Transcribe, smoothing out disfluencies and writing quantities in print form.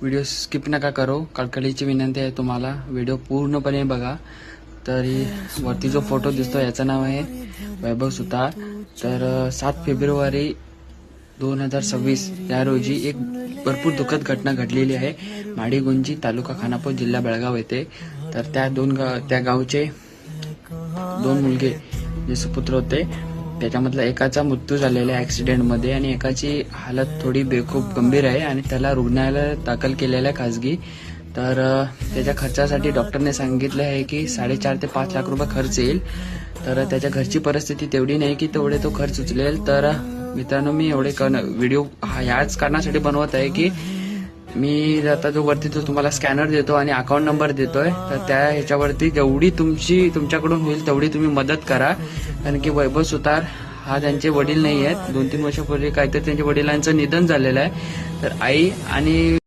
Video skip नका करो, कळकळीची विनंती आहे तुम्हाला, व्हिडिओ पूर्णपणे बघा। तरी वरती जो फोटो दिसतो याचं नाव आहे वैभव सुतार। तर 7 फेब्रुवारी 2026 या रोजी एक भरपूर दुःखद घटना घडलेली आहे माडीगुंजी, तालुका खानापूर, जिल्हा बेळगाव येथे। तर त्या गावचे 2 मुलगे जे सुपुत्र होते, त्याच्यामधला एकाचा मृत्यू झालेला आहे ॲक्सिडेंटमध्ये आणि एकाची हालत थोडी खूप गंभीर आहे आणि त्याला रुग्णालयात दाखल केलेलं आहे खाजगी। तर त्याच्या खर्चासाठी डॉक्टरने सांगितले आहे की 4.5 ते 5 लाख रुपये खर्च येईल। तर त्याच्या घरची परिस्थिती तेवढी नाही की तेवढे तो खर्च उचलेल। तर मित्रांनो, मी एवढे व्हिडिओ याच कारणासाठी बनवत आहे की मी आता जो वरती तो तुम्हाला स्कॅनर देतो आणि अकाउंट नंबर देतोय, तर त्या ह्याच्यावरती जेवढी तुमच्याकडून होईल तेवढी तुम्ही मदत करा। कारण की वैभव सुतार हा त्यांचे वडील नाही आहेत, 2-3 वर्षापूर्वी काहीतरी त्यांच्या वडिलांचं निधन झालेलं आहे। तर आई आणि